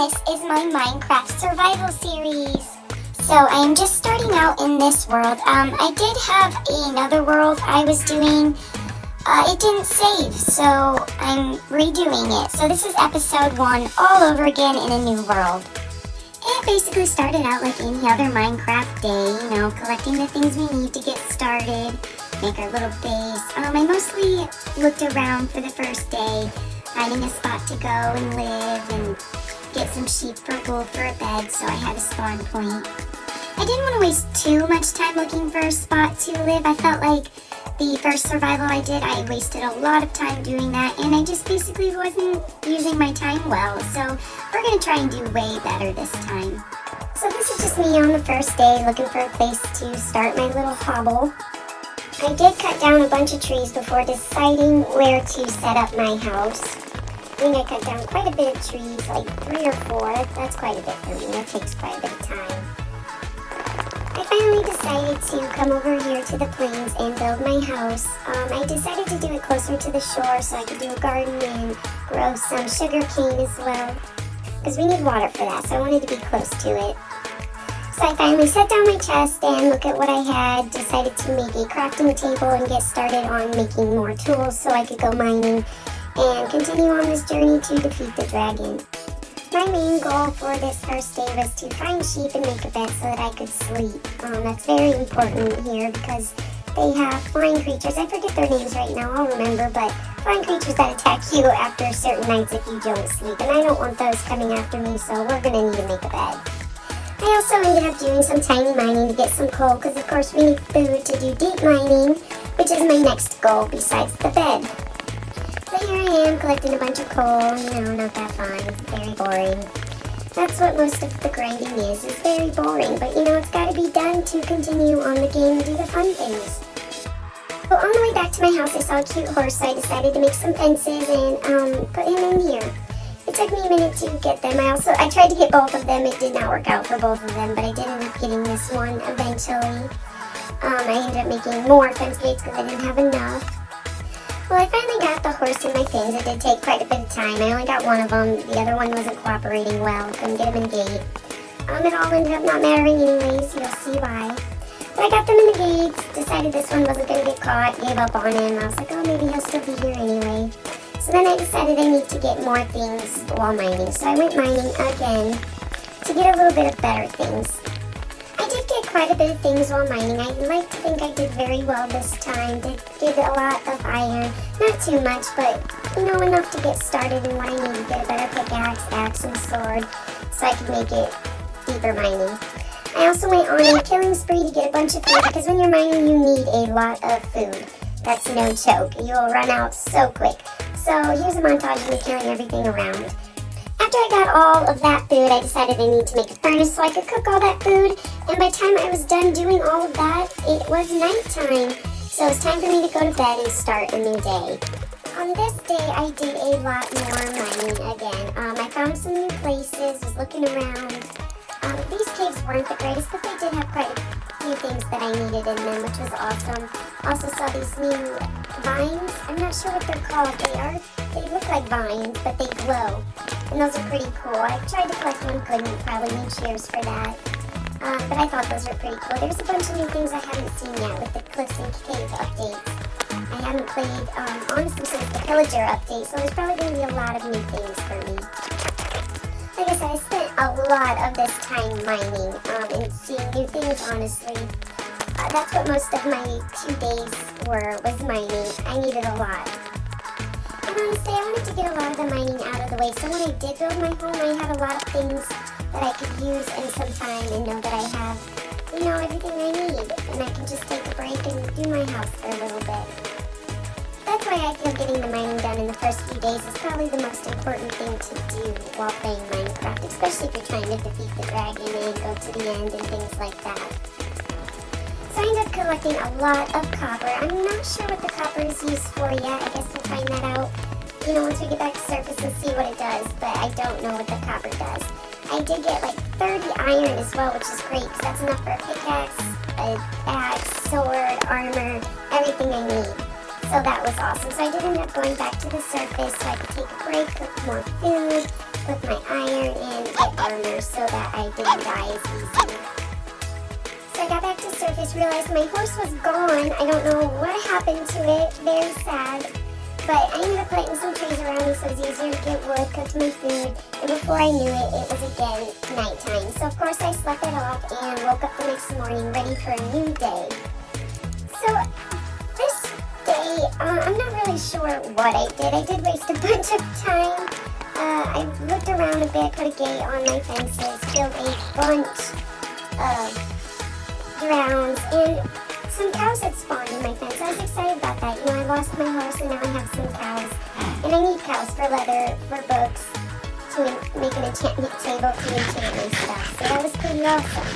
this is my Minecraft survival series. So I'm just starting out in this world. I did have another world I was doing. It didn't save, so I'm redoing it. So this is episode 1 all over again in a new world. It basically started out like any other Minecraft day, collecting the things we need to get started, make our little base. I mostly looked around for the first day, finding a spot to go and live and get some sheep for wool for a bed, so I had a spawn point. I didn't want to waste too much time looking for a spot to live. I felt like the first survival I did, I wasted a lot of time doing that, and I just basically wasn't using my time well, so we're going to try and do way better this time. So this is just me on the first day looking for a place to start my little hovel. I did cut down a bunch of trees before deciding where to set up my house. I think I cut down quite a bit of trees, like 3 or 4. That's quite a bit for me. That takes quite a bit of time. I finally decided to come over here to the plains and build my house. I decided to do it closer to the shore so I could do a garden and grow some sugar cane as well, because we need water for that, so I wanted to be close to it. So I finally set down my chest and look at what I had, decided to make a crafting table and get started on making more tools so I could go mining and continue on this journey to defeat the dragon. My main goal for this first day was to find sheep and make a bed so that I could sleep. That's very important here because they have flying creatures. I forget their names right now, I'll remember, but flying creatures that attack you after certain nights if you don't sleep. And I don't want those coming after me, so we're going to need to make a bed. I also ended up doing some tiny mining to get some coal because of course we need food to do deep mining, which is my next goal besides the bed. So here I am collecting a bunch of coal, not that fun, very boring. That's what most of the grinding is very boring, but it's got to be done to continue on the game and do the fun things. So on the way back to my house I saw a cute horse, so I decided to make some fences and put him in here. It took me a minute to get them. I tried to get both of them. It did not work out for both of them, but I did end up getting this one eventually. I ended up making more fence gates because I didn't have enough. Well, I finally got the horse in my pins. It did take quite a bit of time. I only got one of them. The other one wasn't cooperating well. Couldn't get him in the gate. It all ended up not mattering anyways. You'll see why. But I got them in the gates. Decided this one wasn't going to get caught. Gave up on him. I was like, oh, maybe he'll still be here anyway. So then I decided I need to get more things while mining. So I went mining again to get a little bit of better things. I did get quite a bit of things while mining. I like to think I did very well this time. Did get a lot of iron. Not too much, but enough to get started in what I need to get a better pickaxe, axe, and sword so I could make it deeper mining. I also went on a killing spree to get a bunch of food because when you're mining you need a lot of food. That's no joke. You will run out so quick. So here's a montage of me killing everything around. After I got all of that food, I decided I need to make a furnace so I could cook all that food. And by the time I was done doing all of that, it was nighttime. So it's time for me to go to bed and start a new day. On this day, I did a lot more mining again. I found some new places, was looking around. These caves weren't the greatest, but they did have quite a few things that I needed in them, which was awesome. Also saw these new vines. I'm not sure what they're called. They look like vines, but they glow. And those are pretty cool. I tried to collect one, couldn't. Probably need shears for that. But I thought those were pretty cool. There's a bunch of new things I haven't seen yet with the Cliffs and Cave updates. I haven't played, honestly, since the Pillager update, so there's probably going to be a lot of new things for me. Like I said, I spent a lot of this time mining and seeing new things, honestly. That's what most of my 2 days was mining. I needed a lot. And honestly, I wanted to get a lot of the mining out of the way, so when I did build my home, I had a lot of things that I could use in some time and know that I have, everything I need. And I can just take a break and do my house for a little bit. That's why I feel getting the mining done in the first few days is probably the most important thing to do while playing Minecraft, especially if you're trying to defeat the dragon and go to the end and things like that. So I ended up collecting a lot of copper. I'm not sure what the copper is used for yet. I guess we'll find that out, once we get back to surface and see what it does, but I don't know what the copper does. I did get like 30 iron as well, which is great because that's enough for a pickaxe, a axe, sword, armor, everything I need. So that was awesome. So I did end up going back to the surface so I could take a break, cook more food, with my iron and get armor so that I didn't die as easy. So I got back to surface, realized my horse was gone. I don't know what happened to it. Very sad. But I ended up lighting some trees around me so it was easier to get wood, cooked my food, and before I knew it, it was again nighttime. So of course I slept it off and woke up the next morning ready for a new day. So this day, I'm not really sure what I did. I did waste a bunch of time. I looked around a bit, put a gate on my fences, killed a bunch of grounds, and some cows had spawned in my fence. I was excited about that. You know, I lost my horse and now I have some cows. And I need cows for leather, for books, to make an enchantment table to enchant my stuff. So that was pretty awesome.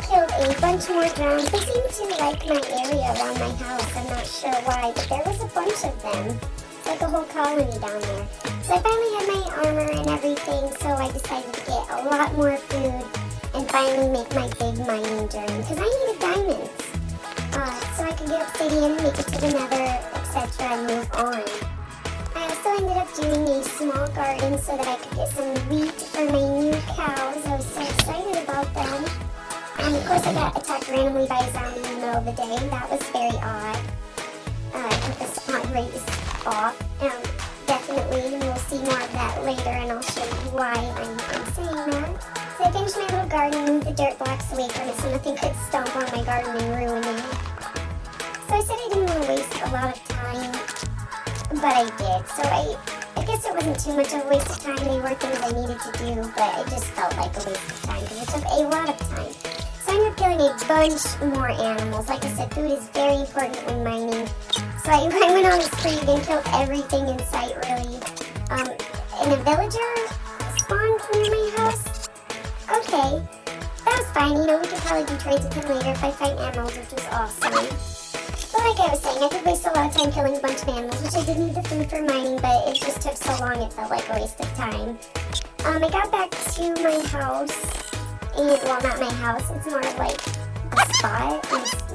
Killed a bunch more grounds. They seem to like my area around my house. I'm not sure why, but there was a bunch of them. It's like a whole colony down there. So I finally had my armor and everything, so I decided to get a lot more food and finally make my big mining journey, because I needed diamonds. So I could get obsidian, make it to the nether, etc. and move on. I also ended up doing a small garden so that I could get some wheat for my new cows. I was so excited about them. Of course I got attacked randomly by a zombie in the middle of the day. That was very odd. I took the spawn rate off. Definitely, we'll see more of that later and I'll show you why I'm saying that. So I finished my little garden, moved the dirt blocks away from it so nothing could stomp on my garden and ruin it. So I said I didn't want to waste a lot of time, but I did. So I guess it wasn't too much of a waste of time. They were things I needed to do, but it just felt like a waste of time because it took a lot of time. So I ended up killing a bunch more animals. Like I said, food is very important when mining. So I went on a spree and killed everything in sight, really. And a villager spawned near my house. Okay, that was fine. You know, we could probably do trades with him later if I find emeralds, which was awesome. But like I was saying, I did waste a lot of time killing a bunch of animals, which I did need the food for mining, but it just took so long it felt like a waste of time. I got back to my house, and, well, not my house, it's more like a spot.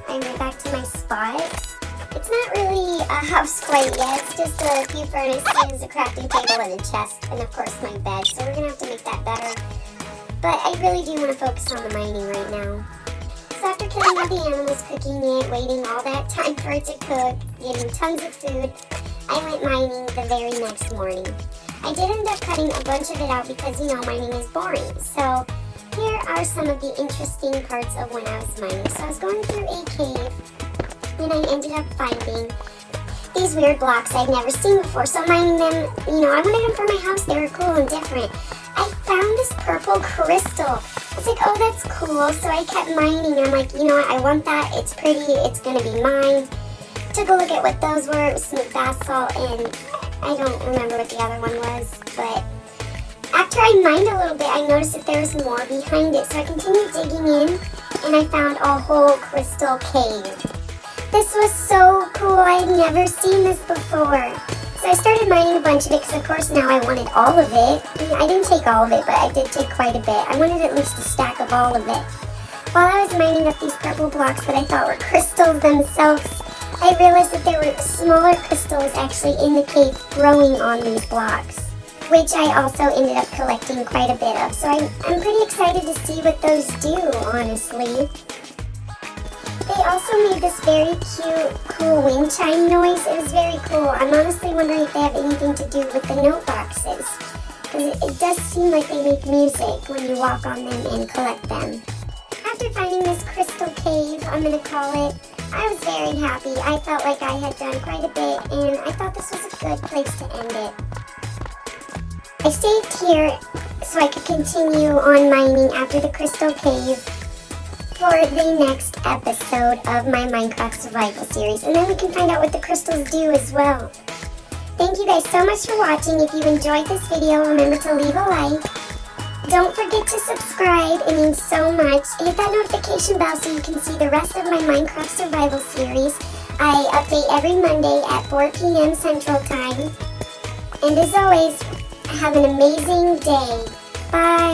I went back to my spot. It's not really a house quite yet, it's just a few furnaces, a crafting table, and a chest, and of course my bed, so we're gonna have to make that better. But I really do want to focus on the mining right now. So after killing all the animals, cooking it, waiting all that time for it to cook, getting tons of food, I went mining the very next morning. I did end up cutting a bunch of it out because, you know, mining is boring. So here are some of the interesting parts of when I was mining. So I was going through a cave, and I ended up finding these weird blocks I'd never seen before. So mining them, you know, I wanted them for my house. They were cool and different. I found this purple crystal. I was like, oh, that's cool. So I kept mining. I'm like, you know what? I want that. It's pretty. It's going to be mine. Took a look at what those were. It was smooth basalt, and I don't remember what the other one was. But after I mined a little bit, I noticed that there was more behind it. So I continued digging in, and I found a whole crystal cave. This was so cool. I had never seen this before. So I started mining a bunch of it because, of course, now I wanted all of it. I didn't take all of it, but I did take quite a bit. I wanted at least a stack of all of it. While I was mining up these purple blocks that I thought were crystals themselves, I realized that there were smaller crystals actually in the cave growing on these blocks, which I also ended up collecting quite a bit of. So I'm pretty excited to see what those do, honestly. They also made this very cute, cool wind chime noise. It was very cool. I'm honestly wondering if they have anything to do with the note boxes, because it does seem like they make music when you walk on them and collect them. After finding this crystal cave, I'm going to call it, I was very happy. I felt like I had done quite a bit, and I thought this was a good place to end it. I saved here so I could continue on mining after the crystal cave for the next episode of my Minecraft Survival series, and then we can find out what the crystals do as well. Thank you guys so much for watching. If you enjoyed this video, remember to leave a like. Don't forget to subscribe, it means so much. Hit that notification bell so you can see the rest of my Minecraft Survival series. I update every Monday at 4 p.m. Central Time. And as always, have an amazing day. Bye!